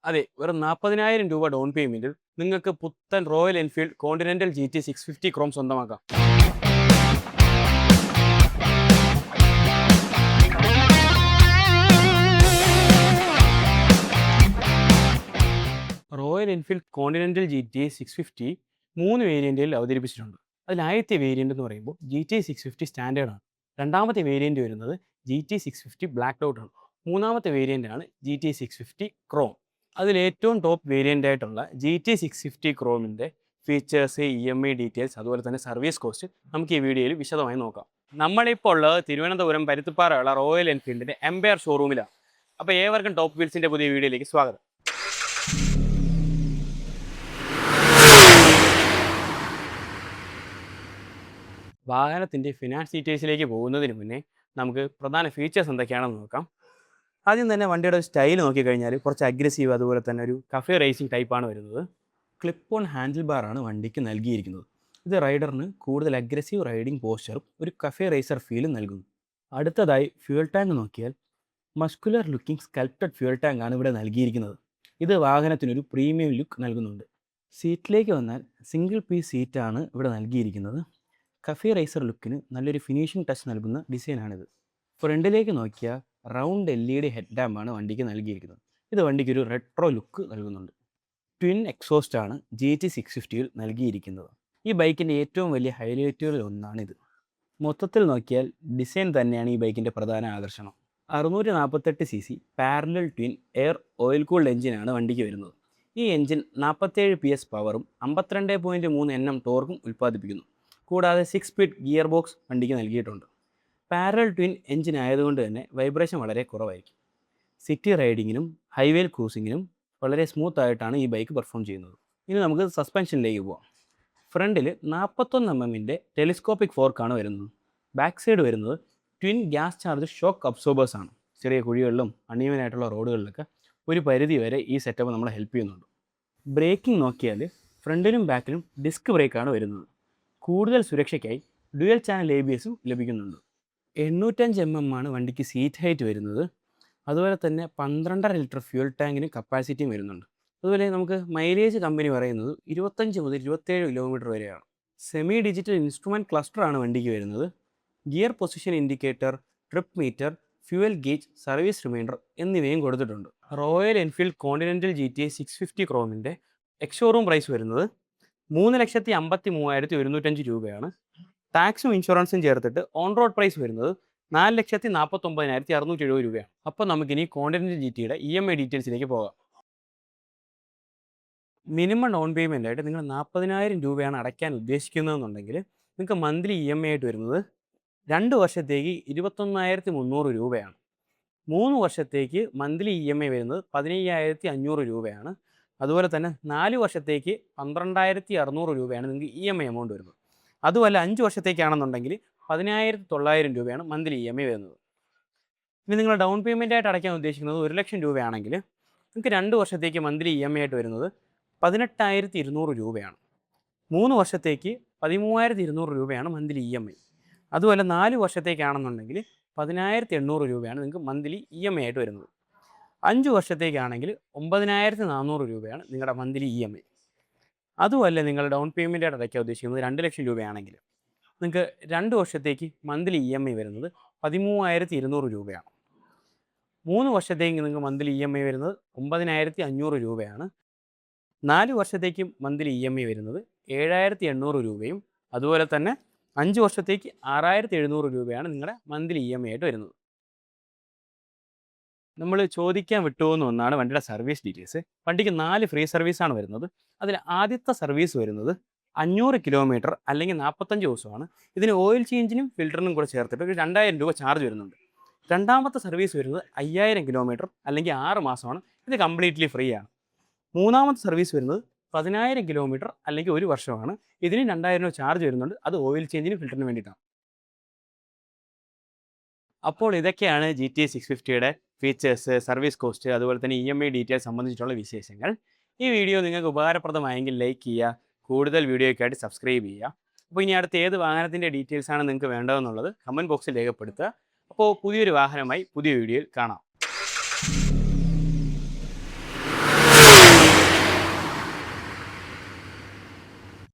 അതെ, വെറും 40,000 രൂപ ഡൗൺ പേയ്മെന്റിൽ നിങ്ങൾക്ക് പുത്തൻ royal Enfield Continental GT 650 Chrome സ്വന്തമാക്കാം. റോയൽ എൻഫീൽഡ് കോണ്ടിനെന്റൽ GT 650 3 വേരിയന്റിൽ അവതരിപ്പിച്ചിട്ടുണ്ട്. അതിൽ ആദ്യത്തെ വേരിയന്റ് എന്ന് പറയുമ്പോൾ GT 650 സ്റ്റാൻഡേർഡ് ആണ്. രണ്ടാമത്തെ വേരിയന്റ് വരുന്നത് GT 650 ബ്ലാക്ക് ഔട്ട് ആണ്. മൂന്നാമത്തെ വേരിയന്റ് ആണ് GT 650 ക്രോം. അതിൽ ഏറ്റവും ടോപ്പ് വേരിയന്റ് ആയിട്ടുള്ള GT 650 ക്രോമിൻ്റെ ഫീച്ചേഴ്സ്, EMI ഡീറ്റെയിൽസ്, അതുപോലെ തന്നെ സർവീസ് കോസ്റ്റ് നമുക്ക് ഈ വീഡിയോയിൽ വിശദമായി നോക്കാം. നമ്മളിപ്പോൾ ഉള്ളത് തിരുവനന്തപുരം പരുത്തിപ്പാറയുള്ള റോയൽ എൻഫീൽഡിൻ്റെ എംപയർ ഷോറൂമിലാണ്. അപ്പോൾ ഏവർക്കും ടോപ്പ് വീൽസിൻ്റെ പുതിയ വീഡിയോയിലേക്ക് സ്വാഗതം. വാഹനത്തിൻ്റെ ഫിനാൻസ് ഡീറ്റെയിൽസിലേക്ക് പോകുന്നതിന് മുന്നേ നമുക്ക് പ്രധാന ഫീച്ചേഴ്സ് എന്തൊക്കെയാണെന്ന് നോക്കാം. ആദ്യം തന്നെ വണ്ടിയുടെ ഒരു സ്റ്റൈൽ നോക്കിക്കഴിഞ്ഞാൽ കുറച്ച് അഗ്രസീവ്, അതുപോലെ തന്നെ ഒരു കഫേ റേസിംഗ് ടൈപ്പാണ് വരുന്നത്. ക്ലിപ്പ് ഓൺ ഹാൻഡിൽ ബാറാണ് വണ്ടിക്ക് നൽകിയിരിക്കുന്നത്. ഇത് റൈഡറിന് കൂടുതൽ അഗ്രസീവ് റൈഡിംഗ് പോസ്ചറും ഒരു കഫേ റേസർ ഫീലും നൽകുന്നു. അടുത്തതായി ഫ്യൂൽ ടാങ്ക് നോക്കിയാൽ muscular looking sculpted fuel tank ആണ് ഇവിടെ നൽകിയിരിക്കുന്നത്. ഇത് വാഹനത്തിനൊരു പ്രീമിയം ലുക്ക് നൽകുന്നുണ്ട്. സീറ്റിലേക്ക് വന്നാൽ സിംഗിൾ പീസ് സീറ്റാണ് ഇവിടെ നൽകിയിരിക്കുന്നത്. കഫേ റേസർ ലുക്കിന് നല്ലൊരു ഫിനിഷിംഗ് ടച്ച് നൽകുന്ന ഡിസൈനാണിത്. ഫ്രണ്ടിലേക്ക് നോക്കിയാൽ റൗണ്ട് LED ഹെഡ് ലാമ്പാണ് വണ്ടിക്ക് നൽകിയിരിക്കുന്നത്. ഇത് വണ്ടിക്ക് ഒരു റെട്രോ ലുക്ക് നൽകുന്നുണ്ട്. ട്വിൻ എക്സോസ്റ്റ് ആണ് GT 650യിൽ നൽകിയിരിക്കുന്നത്. ഈ ബൈക്കിൻ്റെ ഏറ്റവും വലിയ ഹൈലൈറ്റുകളിൽ ഒന്നാണിത്. മൊത്തത്തിൽ നോക്കിയാൽ ഡിസൈൻ തന്നെയാണ് ഈ ബൈക്കിൻ്റെ പ്രധാന ആകർഷണം. 648cc parallel twin air oil cooled എഞ്ചിനാണ് വണ്ടിക്ക് വരുന്നത്. ഈ എഞ്ചിൻ 47 PS പവറും 52.3 Nm ടോർക്കും ഉൽപ്പാദിപ്പിക്കുന്നു. കൂടാതെ 6 സ്പീഡ് ഗിയർ ബോക്സ് വണ്ടിക്ക് നൽകിയിട്ടുണ്ട്. പാരലൽ ട്വിൻ എഞ്ചിൻ ആയതുകൊണ്ട് തന്നെ വൈബ്രേഷൻ വളരെ കുറവായിരിക്കും. സിറ്റി റൈഡിങ്ങിനും ഹൈവേ ക്രൂസിങ്ങിനും വളരെ സ്മൂത്ത് ആയിട്ടാണ് ഈ ബൈക്ക് പെർഫോം ചെയ്യുന്നത്. ഇനി നമുക്ക് സസ്പെൻഷനിലേക്ക് പോകാം. ഫ്രണ്ടിൽ 41 mm ടെലിസ്കോപ്പിക് ഫോർക്കാണ് വരുന്നത്. ബാക്ക് സൈഡ് വരുന്നത് twin gas charge shock absorbers ആണ്. ചെറിയ കുഴികളിലും അൺഈവനായിട്ടുള്ള റോഡുകളിലൊക്കെ ഒരു പരിധി വരെ ഈ സെറ്റപ്പ് നമ്മളെ ഹെൽപ്പ് ചെയ്യുന്നുണ്ട്. ബ്രേക്കിംഗ് നോക്കിയാൽ ഫ്രണ്ടിലും ബാക്കിലും ഡിസ്ക് ബ്രേക്കാണ് വരുന്നത്. കൂടുതൽ സുരക്ഷയ്ക്കായി ഡ്യുവൽ ചാനൽ ABS ലഭിക്കുന്നുണ്ട്. 805 mm ആണ് വണ്ടിക്ക് സീറ്റ് ഹൈറ്റ് വരുന്നത്. അതുപോലെ തന്നെ 12.5 ലിറ്റർ ഫ്യൂൽ ടാങ്കിന് കപ്പാസിറ്റിയും വരുന്നുണ്ട്. അതുപോലെ നമുക്ക് മൈലേജ് കമ്പനി പറയുന്നത് 25 മുതൽ 27 കിലോമീറ്റർ വരെയാണ്. സെമി ഡിജിറ്റൽ ഇൻസ്ട്രുമെൻറ്റ് ക്ലസ്റ്ററാണ് വണ്ടിക്ക് വരുന്നത്. Gear position indicator, trip meter, fuel gauge, service reminder എന്നിവയും കൊടുത്തിട്ടുണ്ട്. റോയൽ എൻഫീൽഡ് കോണ്ടിനെന്റൽ GT 650 ക്രോമിൻ്റെ എക്സ്-ഷോറൂം പ്രൈസ് വരുന്നത് 3,53,105 രൂപയാണ്. ടാക്സും ഇൻഷുറൻസും ചേർത്തിട്ട് ഓൺ റോഡ് പ്രൈസ് വരുന്നത് 4,49,670 രൂപയാണ്. അപ്പോൾ നമുക്കിനി കോണ്ടിനെന്റൽ GTയുടെ EMI ഡീറ്റെയിൽസിലേക്ക് പോകാം. മിനിമം ഡൗൺ പേയ്മെൻ്റ് ആയിട്ട് നിങ്ങൾ 40,000 രൂപയാണ് അടയ്ക്കാൻ ഉദ്ദേശിക്കുന്നതെന്നുണ്ടെങ്കിൽ നിങ്ങൾക്ക് മന്ത്ലി EMI ആയിട്ട് വരുന്നത് 2 വർഷത്തേക്ക് 21,300 രൂപയാണ്. 3 വർഷത്തേക്ക് മന്ത്ലി EMI വരുന്നത് 15,500 രൂപയാണ്. അതുപോലെ തന്നെ 4 വർഷത്തേക്ക് 12,600 രൂപയാണ് നിങ്ങൾക്ക് EMI എമൗണ്ട് വരുന്നത്. അതുമല്ല 5 വർഷത്തേക്കാണെന്നുണ്ടെങ്കിൽ 10,900 രൂപയാണ് മന്ത്ലി EMI വരുന്നത്. ഇനി നിങ്ങൾ ഡൗൺ പേയ്മെൻ്റ് ആയിട്ട് അടയ്ക്കാൻ ഉദ്ദേശിക്കുന്നത് 1,00,000 രൂപയാണെങ്കിൽ നിങ്ങൾക്ക് 2 വർഷത്തേക്ക് മന്ത്ലി EMI ആയിട്ട് വരുന്നത് 18,200 രൂപയാണ്. 3 വർഷത്തേക്ക് 13,200 രൂപയാണ് മന്ത്ലി EMI. അതുപോലെ 4 വർഷത്തേക്കാണെന്നുണ്ടെങ്കിൽ 10,800 രൂപയാണ് നിങ്ങൾക്ക് മന്ത്ലി EMI ആയിട്ട് വരുന്നത്. 5 വർഷത്തേക്കാണെങ്കിൽ 9,400 രൂപയാണ് നിങ്ങളുടെ മന്ത്ലി EMI. അതുമല്ല നിങ്ങൾ ഡൗൺ പേയ്മെൻ്റ് ആയിട്ട് അടയ്ക്കാൻ ഉദ്ദേശിക്കുന്നത് 2,00,000 രൂപയാണെങ്കിൽ നിങ്ങൾക്ക് 2 വർഷത്തേക്ക് മന്ത്ലി EMI വരുന്നത് 13,200 രൂപയാണ്. 3 വർഷത്തേക്ക് നിങ്ങൾക്ക് മന്ത്ലി EMI വരുന്നത് 9,500 രൂപയാണ്. 4 വർഷത്തേക്ക് മന്ത്ലി EMI വരുന്നത് 7,800 രൂപയും. അതുപോലെ തന്നെ 5 വർഷത്തേക്ക് 6,700 രൂപയാണ് നിങ്ങളുടെ മന്ത്ലി EMI ആയിട്ട് വരുന്നത്. നമ്മൾ ചോദിക്കാൻ വിട്ടുപോകുന്ന ഒന്നാണ് വണ്ടിയുടെ സർവീസ് ഡീറ്റെയിൽസ്. വണ്ടിക്ക് 4 ഫ്രീ സർവീസാണ് വരുന്നത്. അതിൽ ആദ്യത്തെ സർവീസ് വരുന്നത് 500 കിലോമീറ്റർ അല്ലെങ്കിൽ 45 ദിവസമാണ്. ഇതിന് ഓയിൽ ചേഞ്ചിനും ഫിൽറ്ററിനും കൂടെ ചേർത്തിട്ട് ഒരു 2,000 രൂപ ചാർജ് വരുന്നുണ്ട്. രണ്ടാമത്തെ സർവീസ് വരുന്നത് 5,000 കിലോമീറ്റർ അല്ലെങ്കിൽ 6 മാസമാണ്. ഇത് കംപ്ലീറ്റ്ലി ഫ്രീ ആണ്. മൂന്നാമത്തെ സർവീസ് വരുന്നത് 10,000 കിലോമീറ്റർ അല്ലെങ്കിൽ 1 വർഷമാണ്. ഇതിന് 2,000 രൂപ ചാർജ് വരുന്നുണ്ട്. അത് ഓയിൽ ചേഞ്ചിനും ഫിൽറ്ററിനും വേണ്ടിയിട്ടാണ്. അപ്പോൾ ഇതൊക്കെയാണ് GT 650യുടെ ഫീച്ചേഴ്സ്, സർവീസ് കോസ്റ്റ്, അതുപോലെ തന്നെ EMI ഡീറ്റെയിൽസ് സംബന്ധിച്ചിട്ടുള്ള വിശേഷങ്ങൾ. ഈ വീഡിയോ നിങ്ങൾക്ക് ഉപകാരപ്രദമായെങ്കിൽ ലൈക്ക് ചെയ്യുക, കൂടുതൽ വീഡിയോയ്ക്കായിട്ട് സബ്സ്ക്രൈബ് ചെയ്യുക. അപ്പോൾ ഇനി അടുത്ത ഏത് വാഹനത്തിൻ്റെ ഡീറ്റെയിൽസാണ് നിങ്ങൾക്ക് വേണ്ടതെന്നുള്ളത് കമൻറ്റ് ബോക്സിൽ രേഖപ്പെടുത്തുക. അപ്പോൾ പുതിയൊരു വാഹനമായി പുതിയ വീഡിയോയിൽ കാണാം.